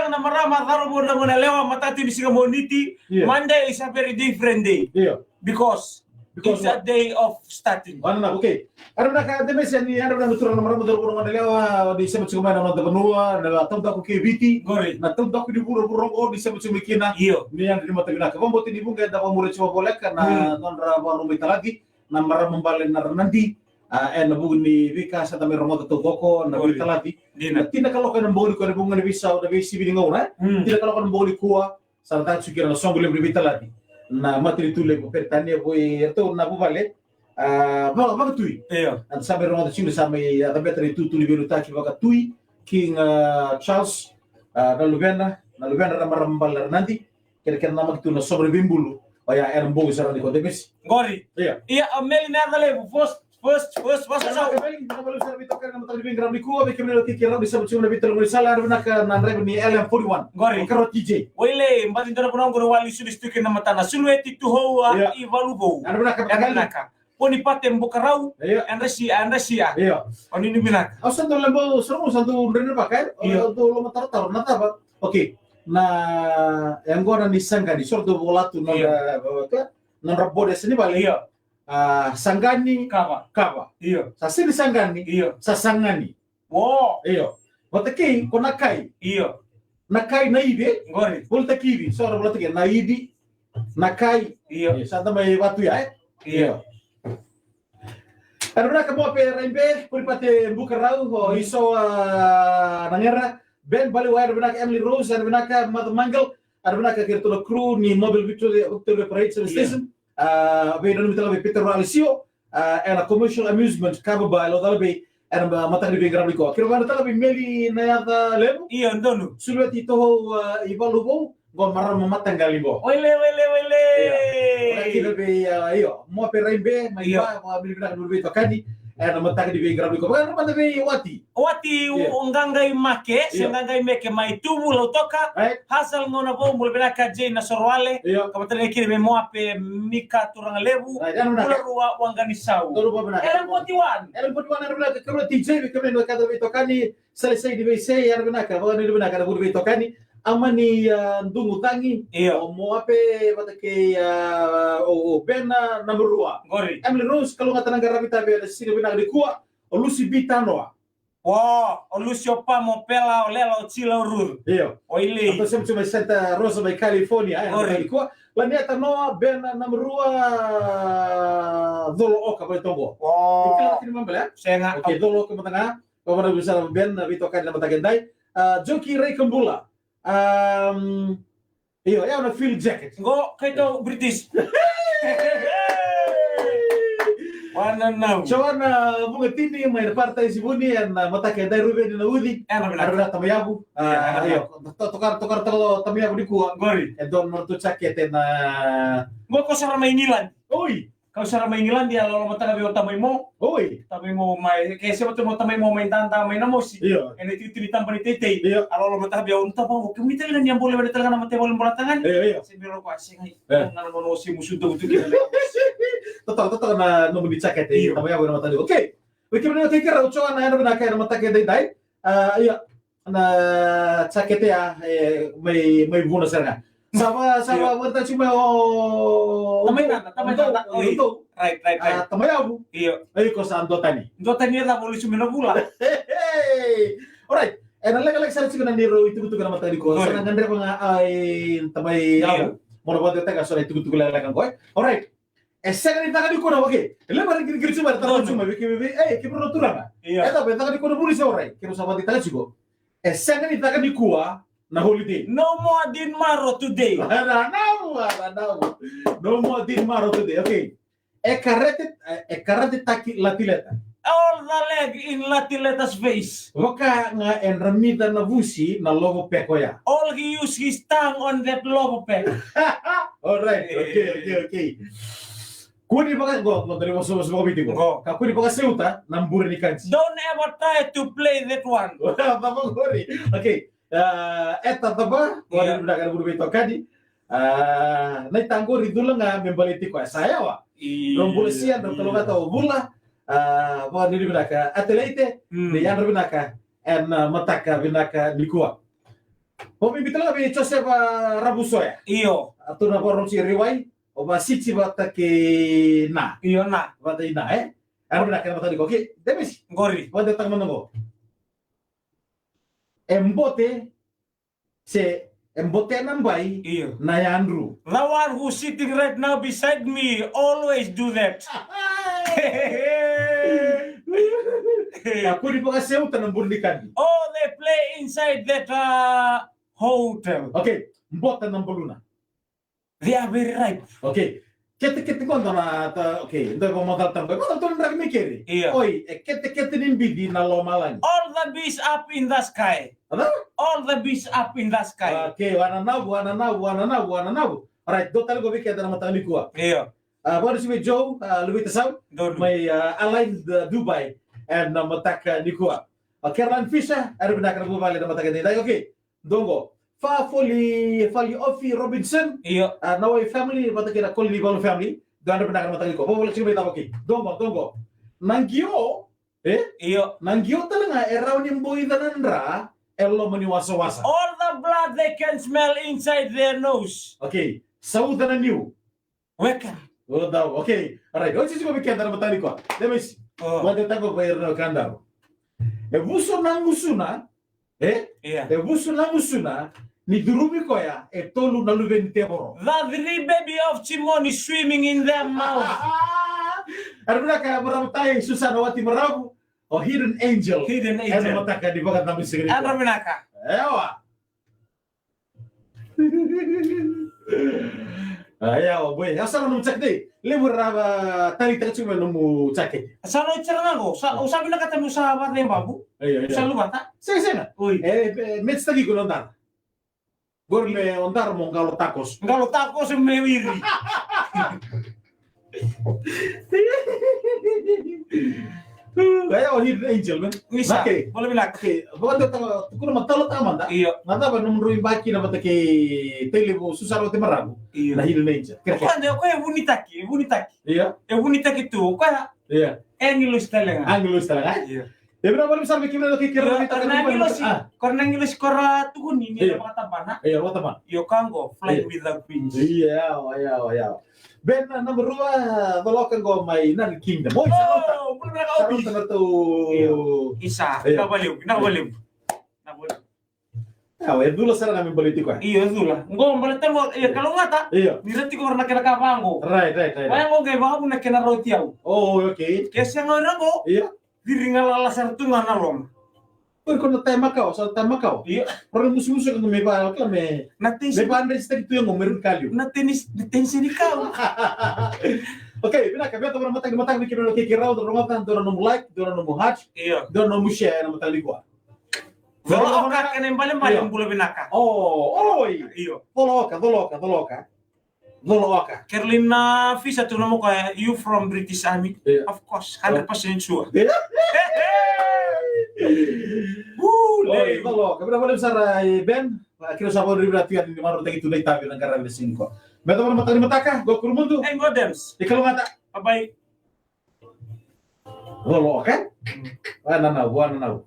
lang na marama karo mo na muna lewa matati ni siya moniti. Monday is a very different day. Because it's a day of starting. Okay. Ano na ka demes yan ano na natural na maramo daro ng lewa di sa mga na tabanua na tawda ko KBT. Na tawda ko di buro-buro ko di sa mga kina. Ni yan di matagina ka. Pambuti ni bunga da ko mura chwa bolek na non ra rumay talagi na maramong balen na nandi. Na bugun ni Vika sa tami romo to koko na talagi. Na tinakalokan ng boli ko na bunga ni Visa o na Visi biningaw na. Tinakalokan ng boli kuwa sa tatsukira na songole ni talagi. Na matri tule ko pertania boy to na bubale baga tui and sabe ronda chile same da betri tu tuli belu taki baga tui king Charles na lugana ramambal nanti kira nama tu na sobre bimbulu ya eram bogo sarani ko debes gori ameli na dale first sa ameli na balu sarbi to kana matali bing gram liku be kemelo tikira di sabu chuna bitel mo sala na ka na rebe ni LM41 gori karot TJ wele mbati ndara kuna ngoro wali suli stuke na matana sulweti tu ho ivalugo anaka poni patem bukarau andasia oni ni binak ausan to lembo seru satu rene pakai to lo matar tar nata ba okay na yang gua ni sanga di sordo volatu na rabode sini bali Sangani kava sasini Sangani sasangani wataki ko nakai nakai naide gori volta kivi sora volta ke naidi nakai santa mai watu ya Aruna ka mo pe rembe puripate bukarau ho iso nangera ben bali wa aruna Emily Rose aruna ka Mother Mangal aruna ka kirtulo crew ni Mobile Victoria Operations Station vedo mitala Peter Alisio era commercial amusement kaba ba lo dalbe era matari be grabli ko kiro bana talabi meli na yata lemu ndonu sulweti to ivalugo go marama matangali go wele kiro be mo pe rembe mai ba bilibina nurbe to kadi era matari be grabli ko bana manda be wati ngangai make sengangai meke mai tubu lo toka hasal ngona bo mulbena ka je na sorwale kamatale kire be mo ape mika turang lebu ruwa wangani sau era 41 era ka TJ be kemeno ka be tokani selesai di BC era bena ka bo ni bena ka be tokani amani ndungu tangi mo ape batake o bena namrua gori Emily Rose kalau ngata nang garabita be sini bena di kuwa o Lucy Bitanoa o Lucio Pamo pela o lela o chila rur o ile to sempre Santa Rosa by California di kuwa la neta no bena namrua dolo oka ba tongo ikala kini mambela senga dolo oka matanga ko mana bisa ben bitokan na matagendai Joki Ray Kambula ya na field jacket go kaito British wana now chawana bunga tini mai partai sibuni an matake dai Ruben na udi arna tamayabu tokar tamayabu di kuwa gori don morto jacket na go ko sara mainilan oi kau sara mainilan dia lo mata be tamay mo tamay mo mai kese betul mo tamay mo main tanta main namosi ene titi tampa ni tete alo lo mata be unta pa ko mi tele yang boleh beda tangan mate boleh bola tangan sembiro ko asingai ngana mo si musudo tu total na no di jacket tamayabu na mata okay wiki na take ra ucho na na ka mata ke dai na jacket ya mai buna serga sama berta cuma tamay itu right tamayabu ay ko sa Dotani la boleh cuma bula alright lag sa siguro niro itu na mata ko sa ngandre mga ay tamayabu mo ba deta ka so itu la ko alright esa ni taka di ko na wage le mari gir cuma ta cuma ke pro turanga eta be taka di ko na buli sa alright kiro sa ba deta sigo esa ni taka di kuwa na holiday. No more din maro today. No more din maro today. Okay. Ekarate taki latileta. All the leg in latileta's face. Waka nga enramida na vusi na logo pekoya. All he used his tongue on that logo pek. All right. Okay. Kuni baka go dari mo biti ko. Ka kuni baka seuta nambure ni kansi. Don't ever try to play that one. Baba gori. Okay. Eta taba wala udah kan buru kadi nai tanggo ridula nga membaliti ko saya wa rombolesian do kalau kata bula wa ni binaka atleite ni yan binaka en mataka binaka dikuwa Pemimpin lah be Joseph Rabuso ya. Iyo. Atau na porong si riwai, o ba sitsi bata ke na. Iyo na. Bata ina Ano na kaya matali ko. Okay, demis. Gori. Bata tang manongo. Embote nambai Iyo. na Andrew. The one who's sitting right now beside me always do that. Aku di Pakaseu tanam burdikan. Oh, they play inside that hotel. Okay, mbota ng buluna. They are very ripe. Okay. Kete konta na okay, ndo ko modal tambo. Modal to ndrag mikeri. Iya. Oi, kete nin bidi na lomalan. All the bees up in the sky. Ano? All the bees up in the sky. Okay, wana nabu. Alright, do talaga bikya na matali ko. Iya. What is with Joe? Luwita Saw? May align Dubai and mataka Nikua. Caroline Fisher, I don't know why na mataka nila. Okay, dongo. Fali Ofi Robinson. Iya. Now a family, mataka Colin Ball family. Don't know mataka ko. Wala sila may okay. Dongo. Nangyo, Iyo. Nangyo talaga around yung boy nanandra. Elo maniwasa-wasa. All the blood they can smell inside their nose. Okay, sauda na new. Welcome. Oh, daw. Okay. Alright. O sisi ko bikenda na matali ko. Demis. Wala tago bayar na kandaro. Buso na musuna. Yeah. Buso na musuna. Ni durumi ko ya. Tolu na lubente boro. The three baby of Chimon is swimming in their mouth. Ano na kaya marami tayo Susana Wati Marabu. O Hidden Angel. Hidden Ano Angel. mataka di bagat namin sigurito. Ano minaka? Ewa. Ayaw, boy. Asa na nung cak di? Lemur raba tali tak cuma nemu cak. Sano cerang ako? Sabi na kata mo sa bata yung babu? Iya. Sa lumata? Sena. Uy. Mets tadi ko nondar. Gorme ondar mo ngalo tacos. Ngalo tacos yung mewiri. Ayaw, Hidden Angel, man. Bisa. Okay. Boleh bilang. Okay. Bakit kuno matalo tama da? Iyo. Nada ba nung ruin baki na batake tele mo susaro te marabu. Iyo. Na Hidden Angel. Quando eu bunitaki. Iya. Eu bunitaki tu. Kaya Iya. English talaga. Angulos talaga. Iya. Ebra boleh sabi kimna kay kira Karena English kora tuhun ini Iya. mga tabana. Iya, wata man. Yo kango fly without wings. Iya. Ben number 2 dolokan go may nan kingdom. Boy, sarota. Oh, boleh bilang kau Sarota na to. Isa. Iya. Nakabaliw. Dulu sarang namin politiko. Iya, itulah. Ngo balitan mo, kalau ngata, Iya. nirati ko na kinakabango. Right. Kaya mo gay baka mo na kinarotyaw. Oh, okay. Kaya siya nga ko, Iya. diringal alasar tu nga nalong. Pur kono tema kau, sa tema kau. Iya. Orang musuh-musuh kan may ba ka may Natin may bandage tag itu yang meron kalyo. natinis detensi ni kau. Okay, pinaka beto orang matang ni kira kira do ronga tan do no like, do no hatch, Iya. do no share na matali ko. Kalau okat kan yang paling bula binaka. Oh, Iya. Doloka. Kerlina visa tu namo kaya you from British Army. Iya. Of course, 100% sure. Doloka. Bila boleh besar Ben, kira sabon ribratian di maro tagi tunai tabi negara di sini ko. Beto orang mataka, go kurumundo. Godems. Ikaw ngata. Bye-bye. Doloka. Wananaw.